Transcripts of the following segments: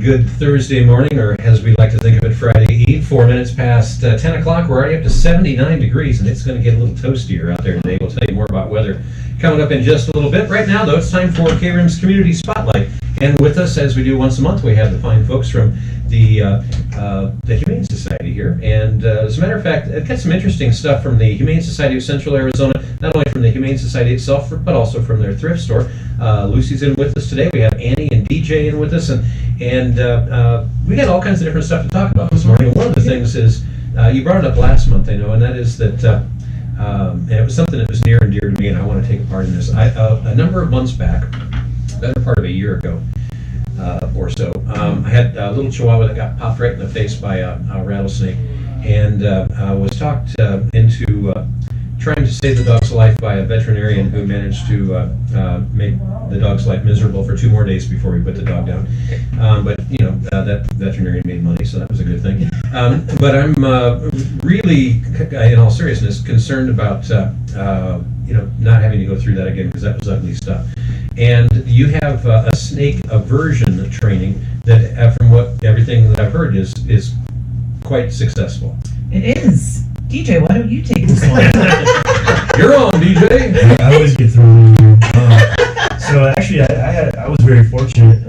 good Thursday morning, or as we like to think of it, Friday Eve. 4 minutes past 10 o'clock. We're already up to 79 degrees, and it's going to get a little toastier out there today. We'll tell you more about weather coming up in just a little bit. Right now, though, it's time for KRIM's Community Spotlight. And with us, as we do once a month, we have the fine folks from the Humane Society here. And as a matter of fact, I've got some interesting stuff from the Humane Society of Central Arizona, not only from the Humane Society itself, but also from their thrift store. Lucy's in with us today. We have Annie and DJ in with us, and we got all kinds of different stuff to talk about this morning. And one of the things is, you brought it up last month, I know, and that is that, and it was something that was near and dear to me, and I want to take a part in this. A number of months back, better part of a year ago or so, I had a little chihuahua that got popped right in the face by a rattlesnake, and was talked into trying to save the dog's life by a veterinarian who managed to make the dog's life miserable for 2 more days before we put the dog down. But you know, that veterinarian made money, so that was a good thing. But I'm really, in all seriousness, concerned about you know, not having to go through that again, because that was ugly stuff. And you have a snake aversion training that, from everything that I've heard, is quite successful. It is. DJ, why don't you take this one? You're on, DJ. I always get thrown in here. So actually, I was very fortunate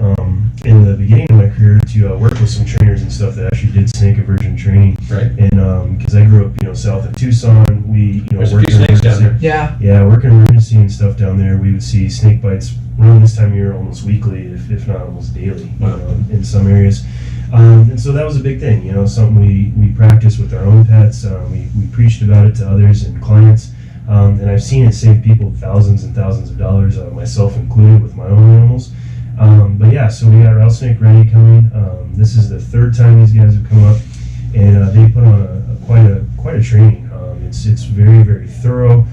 in the beginning of my career to work with some trainers and stuff that actually did snake aversion training. Right. And because I grew up, south of Tucson, we there's a few snakes down there. Yeah, working emergency and stuff down there, we would see snake bites around this time of year almost weekly, if not almost daily. Wow. In some areas. And so that was a big thing, something we practiced with our own pets. We preached about it to others and clients. And I've seen it save people thousands and thousands of dollars, myself included, with my own animals. But yeah, so we got Rattlesnake Ready coming. This is the 3rd time these guys have come up, and they put on quite a training. It's very, very thorough.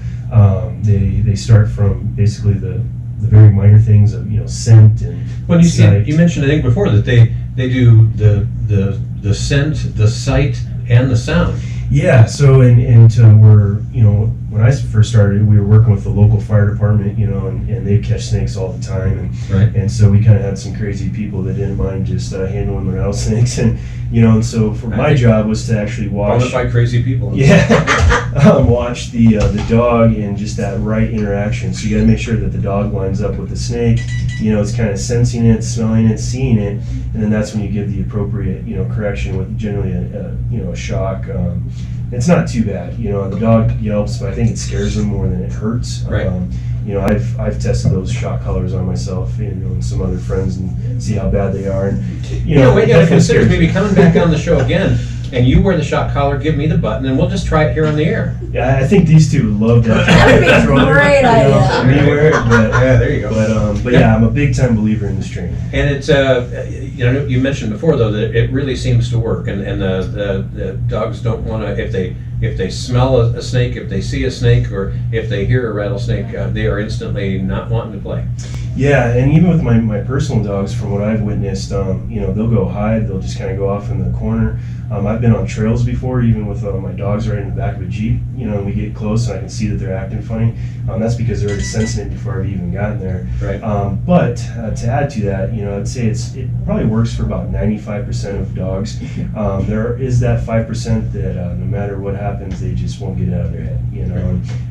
They start from basically the very minor things of scent and When you sight. you mentioned, I think before, that they do the scent, the sight, and the sound. Yeah, so when I first started, we were working with the local fire department, and they'd catch snakes all the time, and Right. and so we kind of had some crazy people that didn't mind just handling the rattlesnakes, and so for my job was to actually watch. Bonafide crazy people. Yeah, watch the dog and just that right interaction. So you got to make sure that the dog lines up with the snake. It's kind of sensing it, smelling it, seeing it, and then that's when you give the appropriate correction with generally a shock. It's not too bad. The dog yelps, but I think it scares them more than it hurts. Right. I've tested those shock collars on myself, and some other friends, and see how bad they are. And What you got to consider is maybe coming back on the show again, and you wear the shock collar, give me the button, and we'll just try it here on the air. Yeah, I think these two would love that. That'd be a great idea. Me wear it, but Yeah, there you go. but yeah, I'm a big time believer in this training. And it's you mentioned before, though, that it really seems to work, and the dogs don't want to, if they smell a snake, if they see a snake, or if they hear a rattlesnake, they are instantly not wanting to play. Yeah, and even with my personal dogs, from what I've witnessed, they'll go hide. They'll just kind of go off in the corner. I've been on trails before, even with my dogs right in the back of a Jeep, and we get close and I can see that they're acting funny. That's because they're already sensing it before I've even gotten there. Right. But to add to that, I'd say it probably works for about 95% of dogs. There is that 5% that no matter what happens, they just won't get it out of their head,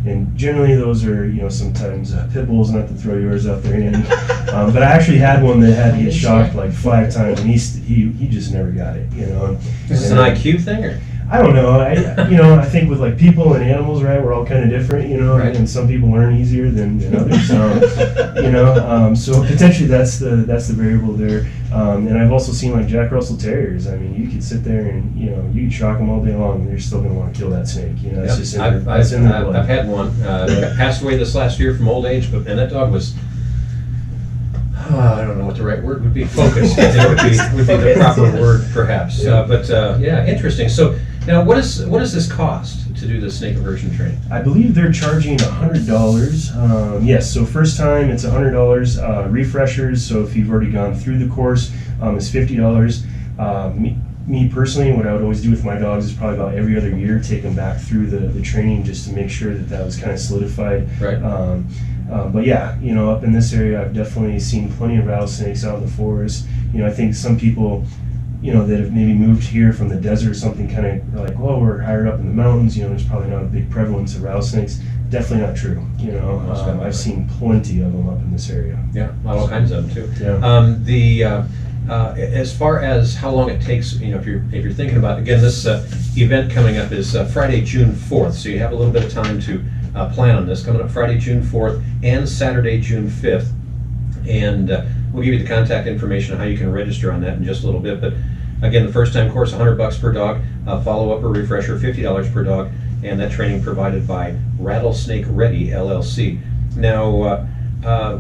and generally those are, sometimes pit bulls, not to throw yours out there, Andy. But I actually had one that had to get shocked like 5 times, and he just never got it, Is this an IQ thing, or? I don't know. I think with like people and animals, right? We're all kind of different, Right. and some people learn easier than others. So potentially that's the variable there. And I've also seen like Jack Russell Terriers. I mean, you could sit there and you can shock them all day long, and they're still going to want to kill that snake. It's just in their blood. I've had one. Passed away this last year from old age, and that dog was. I don't know what the right word would be. Focused. would be the proper word, perhaps. Yeah. Interesting. So now, what does this cost to do the snake aversion training? I believe they're charging $100. Yes. So first time it's $100. Refreshers. So if you've already gone through the course, it's $50. me personally, what I would always do with my dogs is probably about every other year take them back through the training just to make sure that was kind of solidified. Right. But yeah, up in this area, I've definitely seen plenty of rattlesnakes out in the forest. I think some people, that have maybe moved here from the desert or something, kind of like, well, we're higher up in the mountains. There's probably not a big prevalence of rattlesnakes. Definitely not true. I've seen plenty of them up in this area. Yeah, all kinds of them too. Yeah. As far as how long it takes, if you're thinking about, again, this event coming up is Friday, June 4th, so you have a little bit of time to plan on this. Coming up Friday, June 4th and Saturday, June 5th, and we'll give you the contact information on how you can register on that in just a little bit. But again, the first time course, $100 per dog, follow-up or refresher, $50 per dog, and that training provided by Rattlesnake Ready LLC. Now,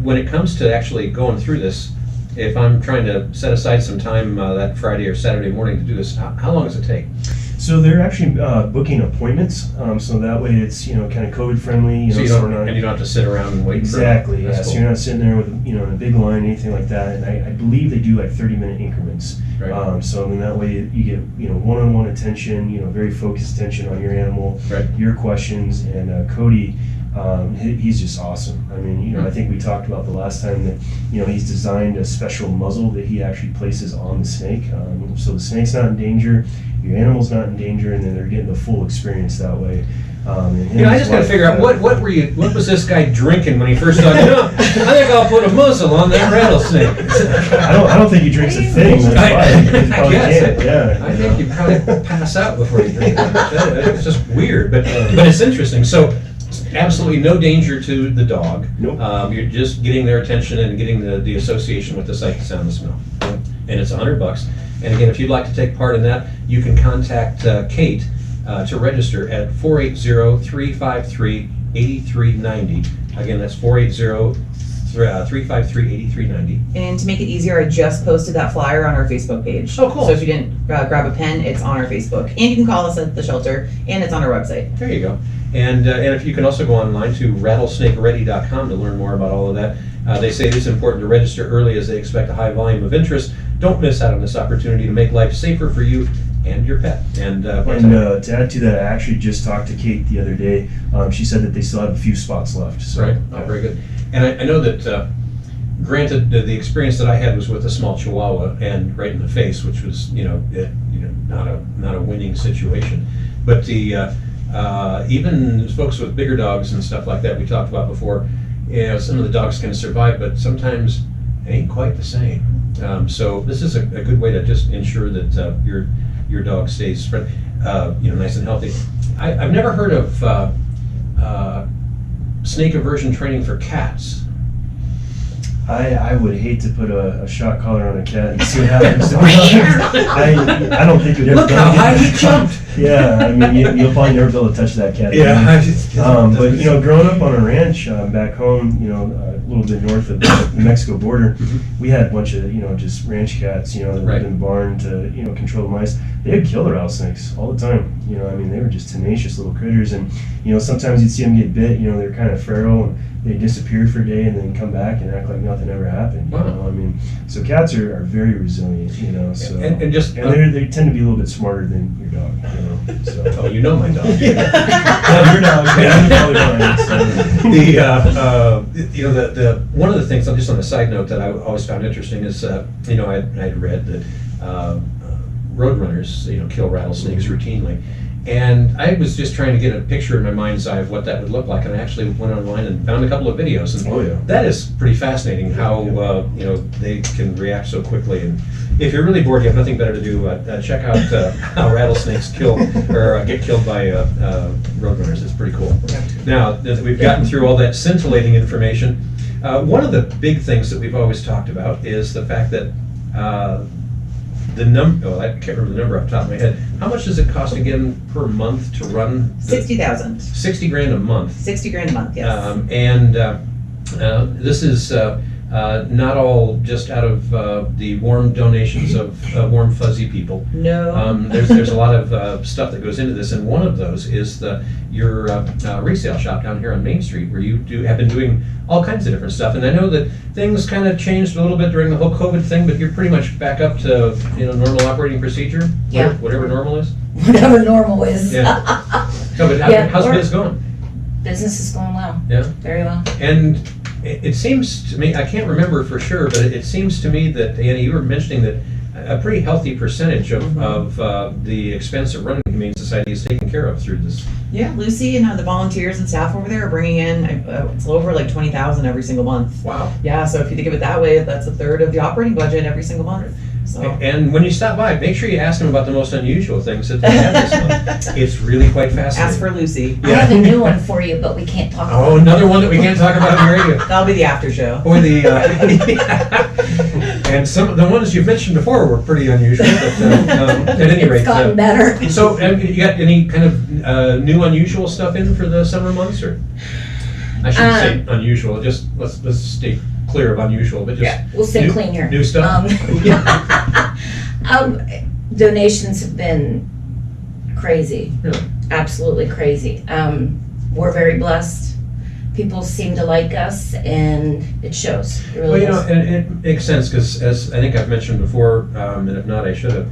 when it comes to actually going through this, if I'm trying to set aside some time that Friday or Saturday morning to do this, how long does it take? So they're actually booking appointments, so that way it's kind of COVID friendly. So you don't have to sit around and wait. Exactly. For Yeah. So you're not sitting there with in a big line, anything like that. And I believe they do like 30-minute increments. Right. So then that way you get one-on-one attention, very focused attention on your animal, Right. your questions, and Cody. He's just awesome. I mean, I think we talked about the last time that, he's designed a special muzzle that he actually places on the snake. So the snake's not in danger, your animal's not in danger, and then they're getting the full experience that way. I just got to figure out what was this guy drinking when he first thought, I think I'll put a muzzle on that rattlesnake. I don't think he drinks a thing. That's why. He probably can't. Yeah. I think you probably pass out before you drink that. It's just weird, but it's interesting. So absolutely no danger to the dog. Nope. You're just getting their attention and getting the association with the sight, the sound, the smell. And it's $100. And again, if you'd like to take part in that, you can contact Kate to register at 480-353-8390. Again, that's 480-353-8390. And to make it easier, I just posted that flyer on our Facebook page. Oh, cool. So if you didn't grab a pen, it's on our Facebook. And you can call us at the shelter, and it's on our website. There you go. And if you can also go online to rattlesnakeready.com to learn more about all of that. They say it is important to register early as they expect a high volume of interest. Don't miss out on this opportunity to make life safer for you and your pet. And to add to that, I actually just talked to Kate the other day. She said that they still have a few spots left. So, right. Oh, very good. And I know that, granted, the experience that I had was with a small Chihuahua and right in the face, which was, not a winning situation. But the even folks with bigger dogs and stuff like that we talked about before, some of the dogs can survive, but sometimes it ain't quite the same. So this is a good way to just ensure that your dog stays nice and healthy. I've never heard of snake aversion training for cats. I would hate to put a shock collar on a cat and see what happens. I don't think you'd ever. Look how high he jumped. Yeah, I mean, you'll probably never be able to touch that cat. Yeah. But growing up on a ranch back home, a little bit north of the Mexico border, we had a bunch of just ranch cats, that lived in the barn to control the mice. They would kill the rattlesnakes all the time. They were just tenacious little critters, and sometimes you'd see them get bit. They're kind of feral, and they disappear for a day and then come back and act like nothing ever happened. Wow. So cats are very resilient. So and they tend to be a little bit smarter than your dog. So. Oh, you know my dog. Your dog. The one of the things, just on a side note, that I always found interesting is I'd read that roadrunners kill rattlesnakes routinely. And I was just trying to get a picture in my mind's eye of what that would look like, and I actually went online and found a couple of videos, and that is pretty fascinating how they can react so quickly. And if you're really bored, you have nothing better to do, check out how rattlesnakes get killed by roadrunners. It's pretty cool. Now that we've gotten through all that scintillating information, one of the big things that we've always talked about is the fact that I can't remember the number off the top of my head. How much does it cost again per month to run? $60,000. $60,000 a month. $60,000 a month, yes. This is not all just out of the warm donations of warm fuzzy people. No. There's a lot of stuff that goes into this, and one of those is your resale shop down here on Main Street, where you have been doing all kinds of different stuff. And I know that things kind of changed a little bit during the whole COVID thing, but you're pretty much back up to normal operating procedure. Yeah. Whatever normal is. Whatever normal is. Yeah. No, but Yeah, how's or- biz going? Business is going well. Yeah. Very well. And it seems to me, I can't remember for sure, but it seems to me that, Annie, you were mentioning that a pretty healthy percentage of the expense of running the Humane Society is taken care of through this. Yeah, Lucy and the volunteers and staff over there are bringing in, it's over like 20,000 every single month. Wow. Yeah, so if you think of it that way, that's a third of the operating budget every single month. So. And when you stop by, make sure you ask them about the most unusual things that they have this month. It's really quite fascinating. Ask for Lucy. I have a new one for you, but we can't talk about Oh, it. another one that we can't talk about on the radio. That'll be the after show. Boy, and some of the ones you've mentioned before were pretty unusual, but at any rate. It's gotten better. So, you got any kind of new unusual stuff in for the summer months, or? I shouldn't say unusual, just let's stay clear of unusual, but just. We'll say new, cleaner. New stuff? Donations have been crazy. Really? Absolutely crazy. We're very blessed. People seem to like us, and it shows. It really Well, does. and it makes sense, because as I think I've mentioned before, and if not, I should have,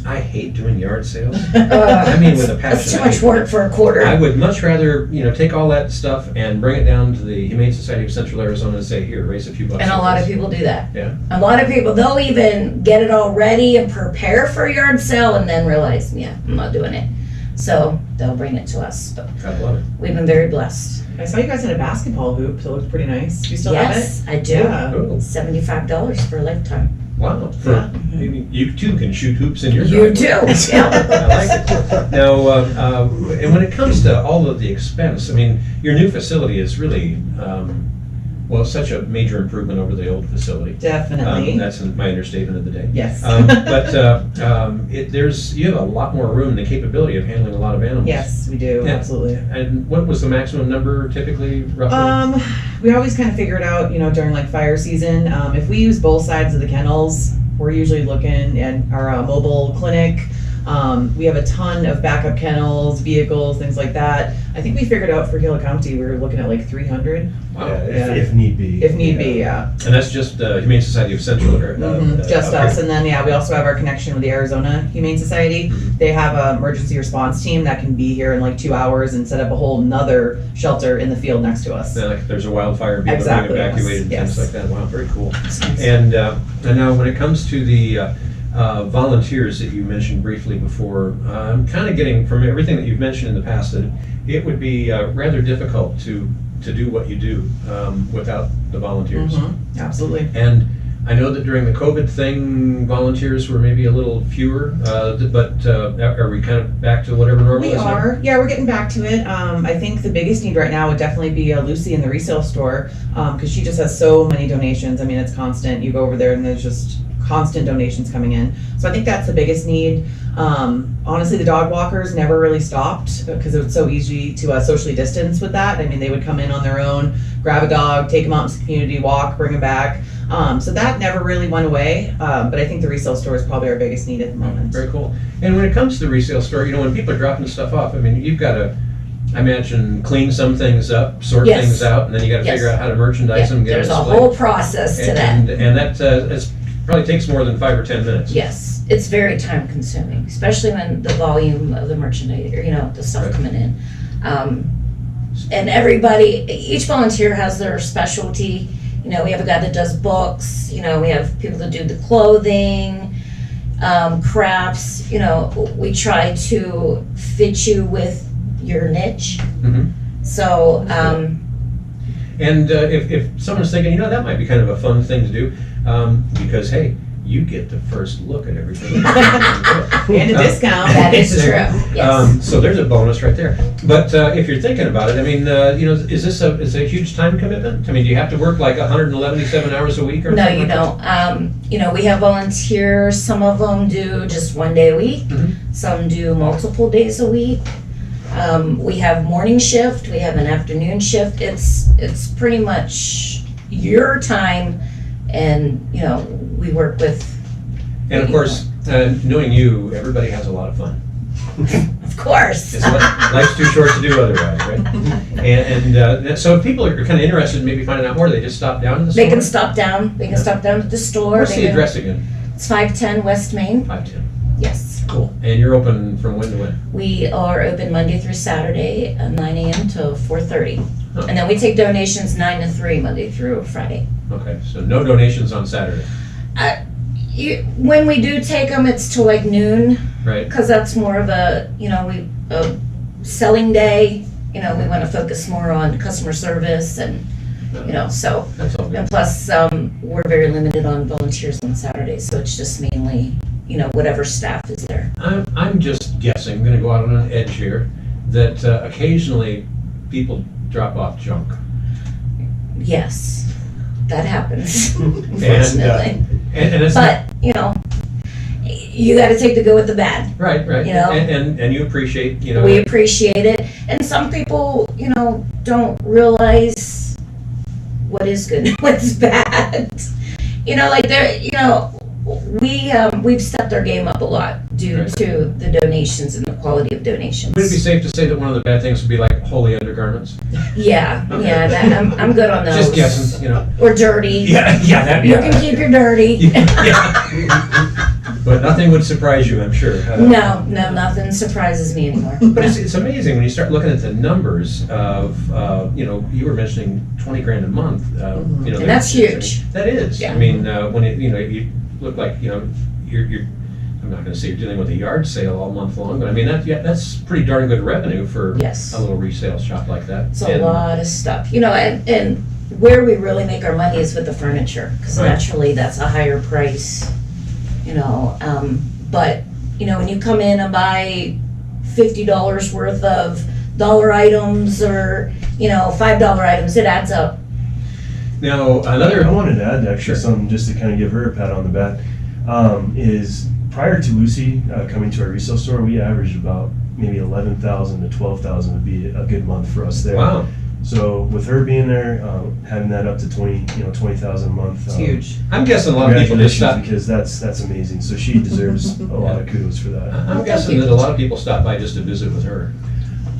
I hate doing yard sales. I mean, with a passion. That's too much work for a quarter. I would much rather, take all that stuff and bring it down to the Humane Society of Central Arizona and say, here, raise a few bucks. And a on lot of this. people do that. Yeah. A lot of people, they'll even get it all ready and prepare for a yard sale and then realize, yeah, I'm not doing it. So they'll bring it to us. But I love it. we've been very blessed. I saw you guys had a basketball hoop, so it looked pretty nice. Do you still have it? Yes, I do. Yeah. Oh, $75 for a lifetime. wow. Yeah. Maybe you too can shoot hoops in your You driveway. do. I like it. Now, and when it comes to all of the expense, I mean, your new facility is really, such a major improvement over the old facility. Definitely. That's my understatement of the day. Yes. You have a lot more room and the capability of handling a lot of animals. Yes, we do. Yeah. Absolutely. And what was the maximum number typically, roughly? We always kind of figure it out, during like fire season. If we use both sides of the kennels, we're usually looking at our mobile clinic. We have a ton of backup kennels, vehicles, things like that. I think we figured out for Gila County, we were looking at like 300. Wow. Yeah, if need be. If need be, yeah. And that's just the Humane Society of Central Arizona. Just okay. us. And then, we also have our connection with the Arizona Humane Society. They have an emergency response team that can be here in like 2 hours and set up a whole nother shelter in the field next to us. Like if there's a wildfire, be able to Exactly, be evacuated and yes. things like that. Wow, very cool. And now when it comes to the volunteers that you mentioned briefly before, I'm kind of getting from everything that you've mentioned in the past that it would be rather difficult to do what you do without the volunteers. Absolutely. And I know that during the COVID thing, volunteers were maybe a little fewer, but are we kind of back to whatever normal We is now? are. Yeah, we're getting back to it. I think the biggest need right now would definitely be Lucy in the resale store, because she just has so many donations. I mean, it's constant. You go over there and there's just constant donations coming in. So I think that's the biggest need. Honestly, the dog walkers never really stopped because it was so easy to socially distance with that. I mean, they would come in on their own, grab a dog, take them out into the community, walk, bring them back. So that never really went away. But I think the resale store is probably our biggest need at the moment. Very cool. And when it comes to the resale store, when people are dropping stuff off, I mean, you've got to, I imagine, clean some things up, sort Yes. things out, and then you got to Yes. figure out how to merchandise them, get There's a them displayed. whole process to that. And that probably takes more than 5 or 10 minutes. Yes, it's very time consuming, especially when the volume of the merchandise, the stuff Right. coming in. And each volunteer has their specialty. We have a guy that does books, we have people that do the clothing, crafts, we try to fit you with your niche. Mhm. So, And if someone's thinking, that might be kind of a fun thing to do, because, hey, you get the first look at everything. And a discount. that is true, yes. So there's a bonus right there. But if you're thinking about it, I mean, is this a huge time commitment? I mean, do you have to work like 177 hours a week or No, something you like that? don't. We have volunteers. Some of them do just 1 day a week. Mhm. Some do multiple days a week. We have morning shift. We have an afternoon shift. It's pretty much your time And, you know, we work with, And of course, knowing you, everybody has a lot of fun. of course. Life's too short to do otherwise, right? And so if people are kind of interested in maybe finding out more, they just stop down to the store? They can stop down. They can stop down at the store. What's They the can- address again? It's 510 West Main. 510. Yes. Cool. And you're open from when to when? We are open Monday through Saturday, 9 a.m. to 4:30. Huh. And then we take donations 9 to 3 Monday through Friday. Okay, so no donations on Saturday, When we do take them, it's till like noon, right? because that's more of a, you know, a selling day. You know, we want to focus more on customer service and, you know, so. That's all good. And plus, we're very limited on volunteers on Saturdays, so it's just mainly, you know, whatever staff is there. I'm just guessing, I'm gonna go out on an edge here, that occasionally people drop off junk. Yes, that happens, unfortunately. And it's But, you know, you got to take the good with the bad. right, you know. and you appreciate, you know. We appreciate it. And some people, you know, don't realize what is good and what's bad. You know, like you know, we've stepped our game up a lot due Right. to the donations and the quality of donations. Would it be safe to say that one of the bad things would be like holy undergarments? Yeah, Okay. yeah, that, I'm good on those. Just guessing, you know. Or dirty. Yeah, that'd be. You can keep your dirty. Yeah. But nothing would surprise you, I'm sure. No, nothing surprises me anymore. But it's amazing when you start looking at the numbers of, you know, you were mentioning 20 grand a month. You know, And that's huge. That is. Yeah. I mean, when you know, you look like, you know, you're I'm not going to say you're dealing with a yard sale all month long, but I mean, that's pretty darn good revenue for Yes. a little resale shop like that. It's a lot of stuff, you know, and where we really make our money is with the furniture, because Right. naturally that's a higher price, you know. But you know, when you come in and buy $50 worth of dollar items or you know $5 items, it adds up. Now, I another, wanted to add actually Sure. something just to kind of give her a pat on the back. Is prior to Lucy coming to our resale store, we averaged about maybe 11,000 to 12,000 would be a good month for us there. wow, So with her being there, having that up to 20,000 a month, It's huge. I'm guessing a lot of people just congratulations, stop. because that's amazing. So she deserves a lot of kudos for that. I'm guessing that a lot of people stop by just to visit with her.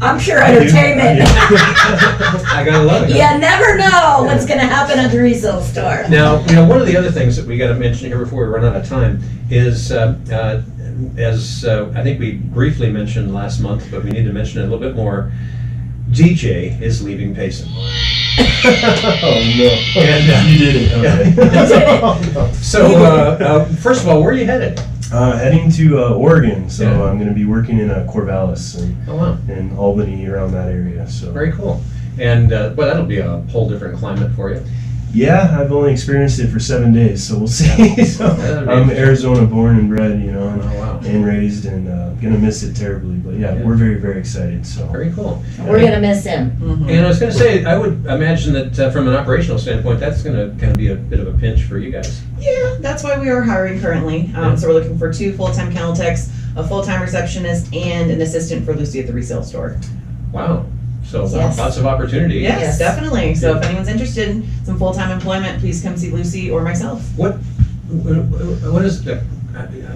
I'm pure I do. entertainment. I gotta love it. You never know what's gonna happen at the resale store. Now, you know, one of the other things that we got to mention here before we run out of time is, as I think we briefly mentioned last month, but we need to mention it a little bit more. DJ is leaving Payson. Oh no! And, you did it. Okay. did it. So, first of all, where are you headed? Heading to Oregon, so Yeah. I'm going to be working in Corvallis Oh, wow. and Albany, around that area. So Very cool. And, well, that'll be a whole different climate for you. yeah, I've only experienced it for 7 days, so we'll see. So That'd be I'm interesting. Arizona born and bred, you know, Oh, wow. and raised, and gonna miss it terribly. But yeah, Yeah. we're very, very excited. So Very cool. We're gonna miss him. And I was going to say, I would imagine that from an operational standpoint, that's going to kind of be a bit of a pinch for you guys. Yeah, that's why we are hiring currently. Yeah. So we're looking for 2 full-time kennel techs, a full-time receptionist, and an assistant for Lucy at the resale store. Wow. So Yes. lots of opportunity. Yes, Yes. definitely. So if anyone's interested in some full-time employment, please come see Lucy or myself. What is the,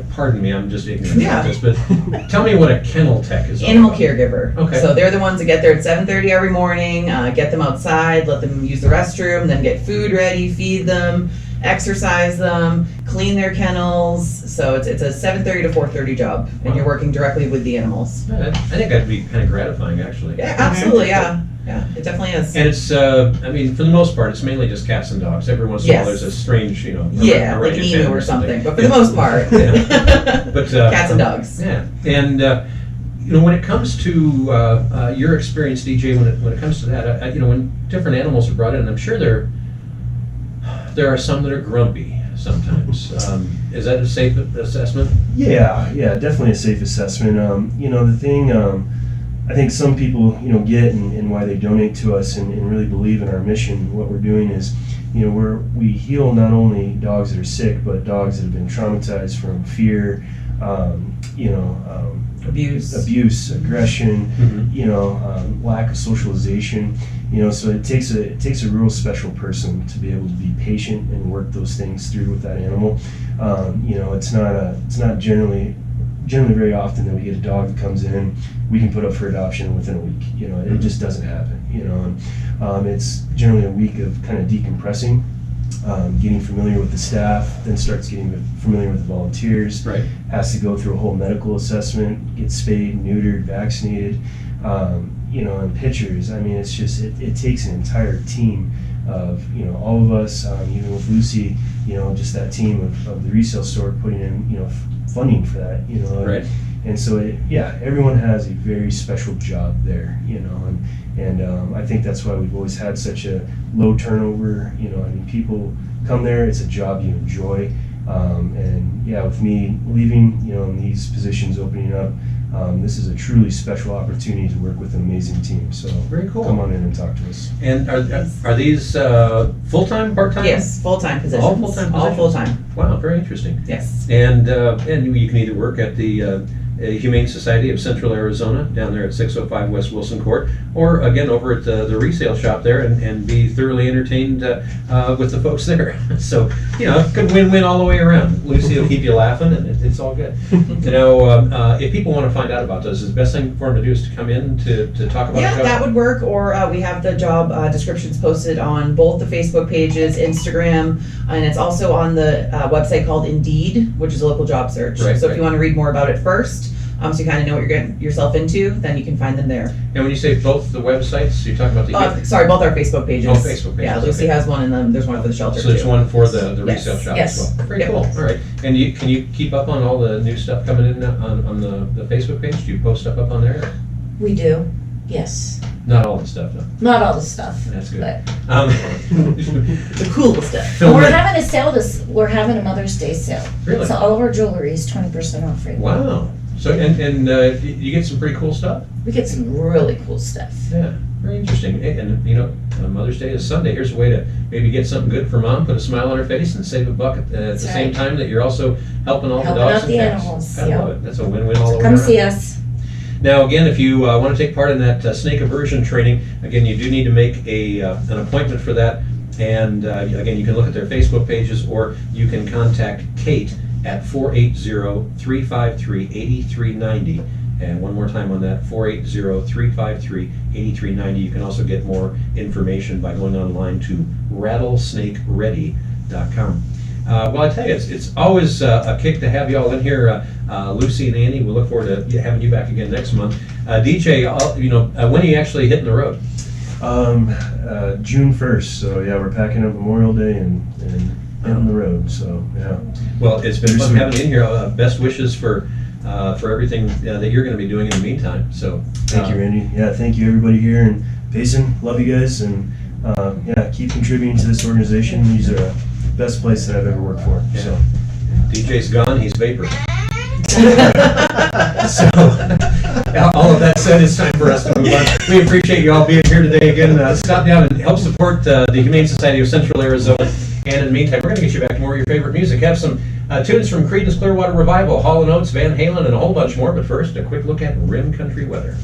pardon me, I'm just ignorant Yeah. about this, but tell me what a kennel tech is all Animal about. caregiver. Okay. So they're the ones that get there at 7:30 every morning, get them outside, let them use the restroom, then get food ready, feed them, exercise them, clean their kennels. So it's a 7:30 to 4:30 job, and you're Wow. working directly with the animals. I think that'd be kind of gratifying, actually. Yeah, absolutely. Yeah, yeah, it definitely is. And it's, I mean, for the most part, it's mainly just cats and dogs. Every once in a while, Yes. there's a strange, you know, Yeah, like an orangutan emu or something, but for Yeah. the most part, Yeah. But, cats and dogs. Yeah, and you know, when it comes to your experience, DJ, when it comes to that, you know, when different animals are brought in, I'm sure there are some that are grumpy sometimes. Is that a safe assessment? yeah, definitely a safe assessment. You know, the thing I think some people, you know, get and why they donate to us and really believe in our mission. What we're doing is, you know, we heal not only dogs that are sick, but dogs that have been traumatized from fear, you know, Abuse. aggression, Mhm. you know, lack of socialization. So it takes a real special person to be able to be patient and work those things through with that animal. It's not generally very often that we get a dog that comes in, we can put up for adoption within a week. It just doesn't happen. And it's generally a week of kind of decompressing, getting familiar with the staff, then starts getting familiar with the volunteers. Right. Has to go through a whole medical assessment, get spayed, neutered, vaccinated. And pictures. I mean, it's just it takes an entire team of all of us, even with Lucy, just that team of the resale store putting in funding for that. Right. And so everyone has a very special job there. And I think that's why we've always had such a low turnover. People come there, it's a job you enjoy. With me leaving, and these positions opening up, this is a truly special opportunity to work with an amazing team. So very cool. Come on in and talk to us. And are these full-time, part-time? Yes, full-time positions. All full-time positions? All full-time. Wow, very interesting. Yes. And you can either work at the Humane Society of Central Arizona down there at 605 West Wilson Court, or again over at the resale shop there and be thoroughly entertained with the folks there. So, good win-win all the way around. Lucy will keep you laughing, and it's all good. If people want to find out about those, the best thing for them to do is to come in to talk about the job? That would work, or we have the job descriptions posted on both the Facebook pages, Instagram, and it's also on the website called Indeed, which is a local job search. Right, so right. if you want to read more about it first, so you kind of know what you're getting yourself into, then you can find them there. And when you say both the websites, you're talking about the... Sorry, both our Facebook pages. Oh, Facebook pages. Yeah, Lucy okay. has one, and then there's one for the shelter So there's too. one for the Yes. resale shop Yes. as well. Very Yep. cool. All right. And can you keep up on all the new stuff coming in on the Facebook page? Do you post stuff up on there? We do, yes. Not all the stuff, though. Not all the stuff. That's good. But The cool stuff. Film we're it. having a sale we're having a Mother's Day sale. Really? So all of our jewelry is 20% off right now. Wow. So and you get some pretty cool stuff. We get some really cool stuff. Yeah. Very interesting. And Mother's Day is Sunday. Here's a way to maybe get something good for mom, put a smile on her face, and save a buck at the That's same right. time that you're also helping all Helping the dogs out and the cats. animals, I yeah. love it. That's a win-win all the way Come around. see us. Now, again, if you want to take part in that snake aversion training, again, you do need to make an appointment for that. And again, you can look at their Facebook pages, or you can contact Kate at 480-353-8390. And one more time on that, 480-353-8390. You can also get more information by going online to rattlesnakeready.com. Well, I tell you, it's always a kick to have you all in here, Lucy and Andy. We look forward to having you back again next month. DJ, when are you actually hitting the road? June 1st. So we're packing up Memorial Day and on the road. So yeah. Well, it's been fun having you in here. Best wishes for everything that you're going to be doing in the meantime. So Thank you, Randy. Yeah, thank you everybody here, and Payson, love you guys, and keep contributing to this organization. These are the best place that I've ever worked for. Yeah. So DJ's gone, he's vapor. So, all of that said, it's time for us to move on. We appreciate you all being here today again. Stop down and help support the Humane Society of Central Arizona. And in the meantime, we're going to get you back to more of your favorite music. Have some tunes from Creedence Clearwater Revival, Hall & Oates, Van Halen, and a whole bunch more. But first, a quick look at Rim Country weather.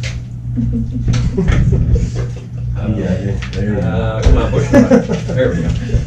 there you go. Come on, push it. There we go.